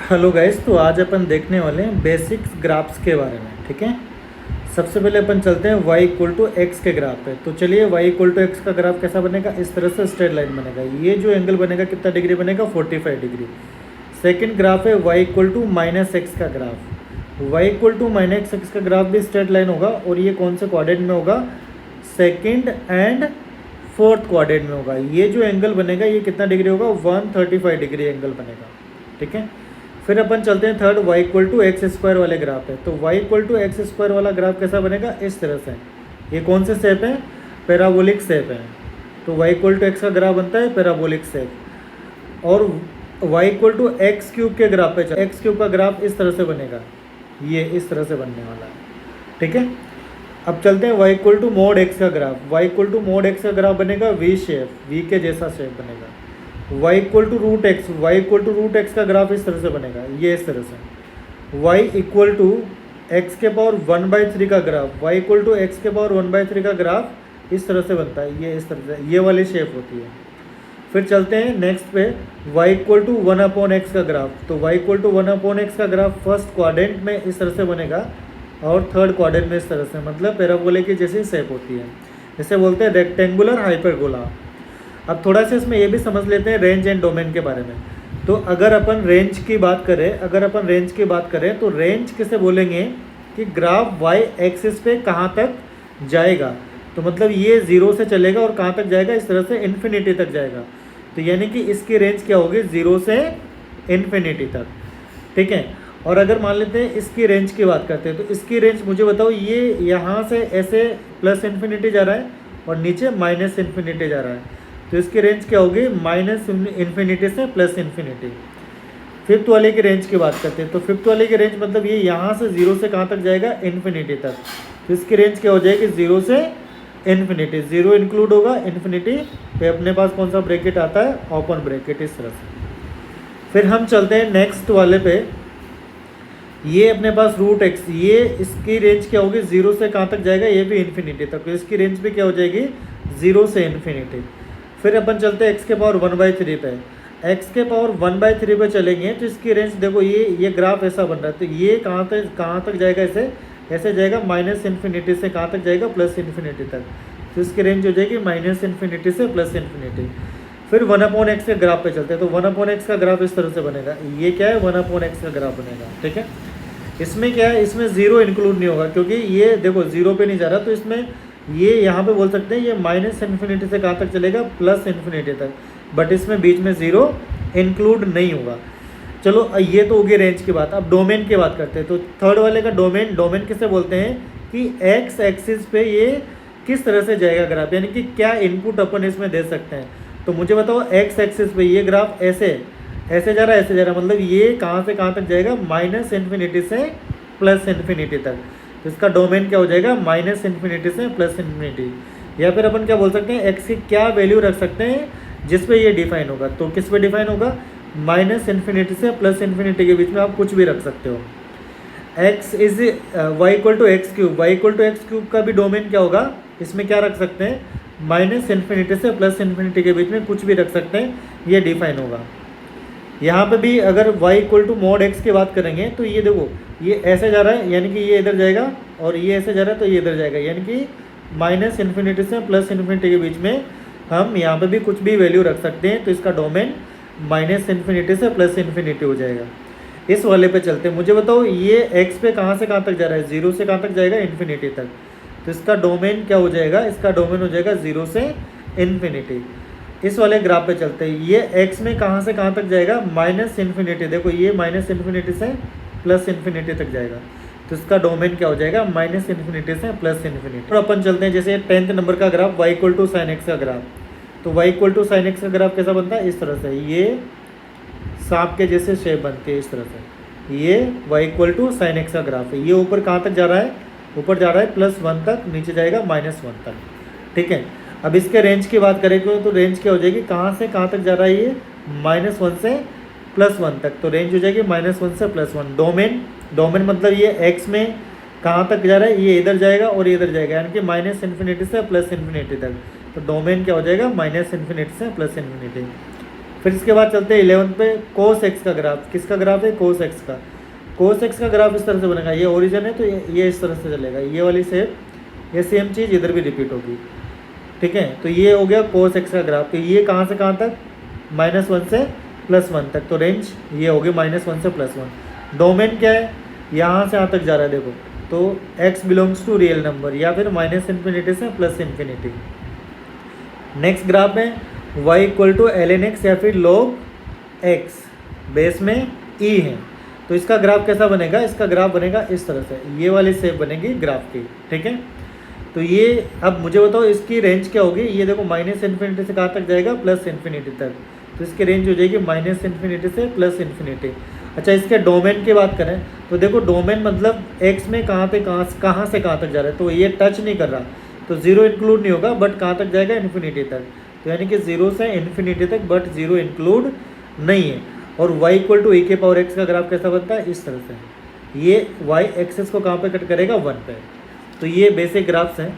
Hello guys, तो आज अपन देखने वाले हैं बेसिक्स ग्राफ्स के बारे में। ठीक है, सबसे पहले अपन चलते हैं y इक्वल टू एक्स के ग्राफ पे। तो चलिए, y इक्वल टू एक्स का ग्राफ कैसा बनेगा? इस तरह से स्ट्रेट लाइन बनेगा। ये जो एंगल बनेगा कितना डिग्री बनेगा? 45 डिग्री। सेकंड ग्राफ है y equal to minus X का graph. y equal to minus X का ग्राफ भी स्ट्रेट लाइन होगा, और ये कौन से क्वाड्रेंट में होगा? सेकेंड एंड फोर्थ क्वाड्रेंट में होगा। ये जो एंगल बनेगा ये कितना डिग्री होगा? 135 डिग्री एंगल बनेगा। ठीक है, फिर अपन चलते हैं third y equal to x square वाले ग्राफ पे। तो y equal to x square वाला ग्राफ कैसा बनेगा? इस तरह से। ये कौन से शेप है? पैराबोलिक शेप है। तो y इक्वल टू एक्स का ग्राफ बनता है पैराबोलिक शेप। और y equal to x cube के ग्राफ पे एक्स क्यूब का ग्राफ इस तरह से बनेगा। ये इस तरह से बनने वाला है। ठीक है, अब चलते हैं y equal to mod X का graph. y equal to mod X का ग्राफ बनेगा वी शेप, वी के जैसा शेप बनेगा। y equal to root X, Y equal to root X का ग्राफ इस तरह से बनेगा, ये इस तरह से। y इक्वल टू एक्स के पावर 1/3 का graph, y equal to X के पावर 1/3 का ग्राफ इस तरह से बनता है, ये इस तरह से, ये वाली शेप होती है। फिर चलते हैं नेक्स्ट पे, y इक्वल टू 1/x का ग्राफ। तो y इक्वल टू 1/x का ग्राफ फर्स्ट क्वाड्रेंट में इस तरह से बनेगा, और थर्ड क्वाड्रेंट में इस तरह से, मतलब पैराबोला की जैसी शेप होती है। इसे बोलते हैं रेक्टेंगुलर हाइपरबोला। अब थोड़ा सा इसमें ये भी समझ लेते हैं रेंज एंड डोमेन के बारे में। तो अगर अपन रेंज की बात करें तो रेंज किसे बोलेंगे? कि ग्राफ y एक्सिस पे कहाँ तक जाएगा। तो मतलब ये 0 से चलेगा और कहाँ तक जाएगा? इस तरह से इन्फिनिटी तक जाएगा। तो यानी कि इसकी रेंज क्या होगी? 0 से इन्फिनिटी तक। ठीक है, और अगर मान लेते हैं इसकी रेंज की बात करते हैं, तो इसकी रेंज मुझे बताओ, ये यहाँ से ऐसे प्लस इन्फिनिटी जा रहा है और नीचे माइनस इन्फिनिटी जा रहा है। तो इसकी रेंज क्या होगी? माइनस इन्फिनिटी से प्लस इन्फिनिटी। फिफ्थ वाले की रेंज की बात करते हैं, तो फिफ्थ वाले की रेंज मतलब ये यहाँ से 0 से कहाँ तक जाएगा? इन्फिनिटी तक। तो इसकी रेंज क्या हो जाएगी? 0 से इन्फिनिटी। 0 इंक्लूड होगा, इन्फिनिटी पे अपने पास कौन सा ब्रैकेट आता है? ओपन ब्रैकेट, इस तरह से। फिर हम चलते हैं नेक्स्ट वाले पे। ये अपने पास रूट एक्स, ये इसकी रेंज क्या होगी? 0 से कहाँ तक जाएगा? ये भी इन्फिनिटी तक। तो इसकी रेंज भी क्या हो जाएगी? 0 से इन्फिनिटी। फिर अपन चलते हैं एक्स के पावर 1/3 पे। एक्स के पावर 1/3 पे चलेंगे तो इसकी रेंज देखो, ये ग्राफ ऐसा बन रहा है। तो ये कहाँ तक जाएगा? ऐसे जाएगा माइनस इन्फिनिटी से कहाँ तक जाएगा? प्लस इन्फिनिटी तक। तो इसकी रेंज हो जाएगी माइनस इन्फिनिटी से प्लस इन्फिनिटी। फिर 1/x के ग्राफ पे चलते हैं। तो 1/x का ग्राफ इस तरह से बनेगा। ये क्या है? 1/x का ग्राफ बनेगा। ठीक है, इसमें क्या है? इसमें 0 इंक्लूड नहीं होगा, क्योंकि ये देखो 0 पे नहीं जा रहा। तो इसमें ये यहाँ पे बोल सकते हैं ये माइनस इन्फिनिटी से कहाँ तक चलेगा? प्लस इन्फिनिटी तक। बट इसमें बीच में 0 इंक्लूड नहीं होगा। चलो, ये तो होगी रेंज की बात। अब डोमेन की बात करते हैं। तो थर्ड वाले का डोमेन किसे बोलते हैं? कि एक्स एक्सिस पे ये किस तरह से जाएगा ग्राफ, यानी कि क्या इनपुट अपन इसमें दे सकते हैं। तो मुझे बताओ, एक्स एक्सिस पे ये ग्राफ ऐसे जा रहा है, मतलब ये कहाँ से कहाँ तक जाएगा? माइनस इन्फिनिटी से प्लस इन्फिनिटी तक। तो इसका डोमेन क्या हो जाएगा? माइनस इन्फिनिटी से प्लस इन्फिनिटी। या फिर अपन क्या बोल सकते हैं? एक्स की क्या वैल्यू रख सकते हैं जिस पे ये डिफाइन होगा? तो किस पे डिफाइन होगा? माइनस इन्फिनिटी से प्लस इन्फिनिटी के बीच में आप कुछ भी रख सकते हो। X is y equal to x cube, y equal to x cube का भी डोमेन क्या होगा? इसमें क्या रख सकते हैं? माइनस इन्फिनिटी से प्लस इन्फिनिटी के बीच में कुछ भी रख सकते हैं, ये डिफाइन होगा। यहाँ पे भी अगर y equal to mod x की बात करेंगे, तो ये देखो, ये ऐसे जा रहा है, यानी कि ये इधर जाएगा, और ये ऐसे जा रहा है तो ये इधर जाएगा, यानी कि माइनस इन्फिनिटी से प्लस इन्फिनिटी के बीच में हम यहाँ पे भी कुछ भी वैल्यू रख सकते हैं। तो इसका डोमेन माइनस इन्फिनिटी से प्लस इन्फिनिटी हो जाएगा। इस वाले पे चलते हैं। मुझे बताओ, ये एक्स पे कहाँ से कहाँ तक जा रहा है? 0 से कहाँ तक जाएगा? इन्फिनिटी तक। तो इसका डोमेन क्या हो जाएगा? इसका डोमेन हो जाएगा 0 से इन्फिनिटी। इस वाले ग्राफ पे चलते हैं। ये x में कहाँ से कहाँ तक जाएगा? Minus infinity. देखो, ये माइनस इन्फिनिटी से प्लस इन्फिनिटी तक जाएगा। तो इसका डोमेन क्या हो जाएगा? माइनस इन्फिनिटी से प्लस इन्फिनिटी। और अपन चलते हैं जैसे 10th नंबर का graph, y equal to sine x का ग्राफ। तो y equal to sine x का ग्राफ कैसा बनता है? इस तरह से। ये सांप के जैसे शेप बनती है, इस तरह से। ये y equal to sine x का ग्राफ है। ये ऊपर कहाँ तक जा रहा है? ऊपर जा रहा है +1 तक, नीचे जाएगा -1 तक। ठीक है, अब इसके रेंज की बात करें तो रेंज क्या हो जाएगी? कहाँ से कहाँ तक जा रहा है? ये -1 से +1 तक। तो रेंज हो जाएगी -1 से +1। डोमेन मतलब ये x में कहाँ तक जा रहा है? ये इधर जाएगा और ये इधर जाएगा, यानी कि माइनस इन्फिनिटी से प्लस इन्फिनिटी तक। तो डोमेन क्या हो जाएगा? माइनस इन्फिनिटी से प्लस इन्फिनिटी। फिर इसके बाद चलते हैं 11 पे, कोस एक्स का ग्राफ। किसका ग्राफ है? कोस एक्स का। कोस एक्स का ग्राफ इस तरह से बनेगा, ये ओरिजिन है तो ये इस तरह से चलेगा, ये वाली शेप, ये सेम चीज़ इधर भी रिपीट होगी, ठीक है। तो ये हो गया कोस एक्स का ग्राफ। तो ये कहाँ से कहाँ तक? -1 से +1 तक। तो रेंज ये होगी -1 से +1। डोमेन क्या है? यहाँ से यहाँ तक जा रहा है देखो, तो x belongs to real number, या फिर -∞ से +∞। नेक्स्ट ग्राफ है y = ln x या फिर log x, बेस में e है। तो इसका ग्राफ कैसा बनेगा? इसका ग्राफ बनेगा इस तरह से, ये वाली शेप बनेगी ग्राफ की, ठीक है। तो ये अब मुझे बताओ इसकी रेंज क्या होगी? ये देखो -∞ से कहाँ तक जाएगा? +∞ तक। तो इसकी रेंज हो जाएगी -∞ से +∞। अच्छा, इसके डोमेन की बात करें तो देखो डोमेन मतलब x में कहाँ से कहाँ तक जा रहा है, तो ये टच नहीं कर रहा, तो 0 इंक्लूड नहीं होगा, बट कहाँ तक जाएगा? ∞ तक। तो यानी कि 0 से ∞ तक, बट 0 इंक्लूड नहीं है। और y = e⁴x का ग्राफ कैसा बनता है? इस तरह से। ये y एक्सेस को कहाँ पे कट करेगा? 1 पे। तो ये बेसिक ग्राफ्स हैं।